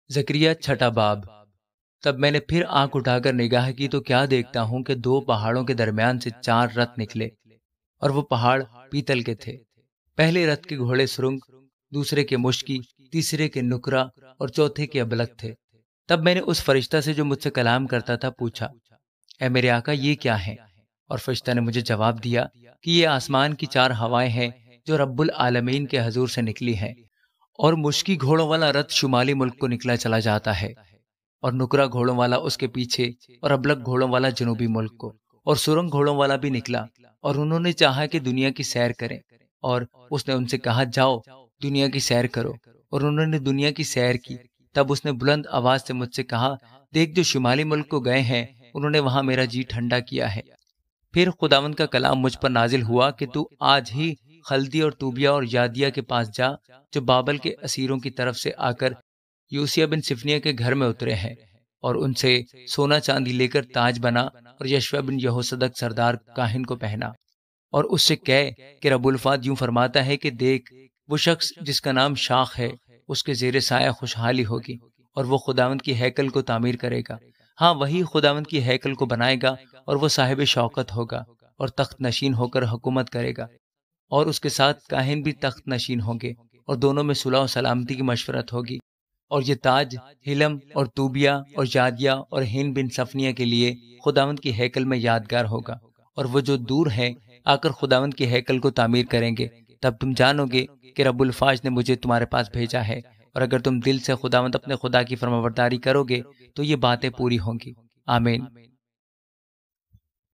زکریا چھٹا باب۔ تب میں نے پھر آنکھ اٹھا کر نگاہ کی تو کیا دیکھتا ہوں کہ دو پہاڑوں کے درمیان سے 4 رتھ نکلے، اور وہ پہاڑ پیتل کے تھے۔ پہلے رتھ کے گھوڑے سرنگ، دوسرے کے مشکی، تیسرے کے نکرا اور چوتھے کے ابلک تھے۔ تب میں نے اس فرشتہ سے جو مجھ سے کلام کرتا تھا پوچھا، اے میرے آقا یہ کیا ہے؟ اور فرشتہ نے مجھے جواب دیا کہ یہ آسمان کی 4 ہوائیں ہیں جو رب العالمین کے حضور سے نکلی ہیں، اور مشکی گھوڑوں والا رتھ شمالی ملک کو نکلا چلا جاتا ہے، اور نکرا گھوڑوں والا اس کے پیچھے، اور ابلک گھوڑوں والا جنوبی ملک کو، اور سرنگ گھوڑوں والا بھی نکلا، اور انہوں نے چاہا کہ دنیا کی سیر کریں، اور اس نے ان سے کہا جاؤ دنیا کی سیر کرو، اور انہوں نے دنیا کی سیر کی۔ تب اس نے بلند آواز سے مجھ سے کہا، دیکھ جو شمالی ملک کو گئے ہیں انہوں نے وہاں میرا جی ٹھنڈا کیا ہے۔ پھر خداوند کا کلام مجھ پر نازل ہوا کہ تو آج ہی خلدی اور طوبیا اور یادیا کے پاس جا، جو بابل کے اسیروں کی طرف سے آ کر یوسیہ بن صفنیہ کے گھر میں اترے ہیں، اور ان سے سونا چاندی لے کر تاج بنا اور یشوع بن یہوصدق سردار کاہن کو پہنا، اور اس سے کہے کہ رب الفات یوں فرماتا ہے کہ دیکھ وہ شخص جس کا نام شاخ ہے، اس کے زیر سایہ خوشحالی ہوگی، اور وہ خداوند کی ہیکل کو تعمیر کرے گا۔ ہاں وہی خداوند کی ہیکل کو بنائے گا، اور وہ صاحب شوکت ہوگا اور تخت نشین ہو کر حکومت کرے گا، اور اس کے ساتھ کاہن بھی تخت نشین ہوں گے، اور دونوں میں صلح و سلامتی کی مشورت ہوگی۔ اور یہ تاج ہلم اور طوبیا اور یادیا اور ہین بن صفنیہ کے لیے خداوند کی ہیکل میں یادگار ہوگا، اور وہ جو دور ہیں آ کر خداوند کی ہیکل کو تعمیر کریں گے۔ تب تم جانو گے کہ رب الفاظ نے مجھے تمہارے پاس بھیجا ہے، اور اگر تم دل سے خداوند اپنے خدا کی فرمانبرداری کرو گے تو یہ باتیں پوری ہوں گی۔ آمین۔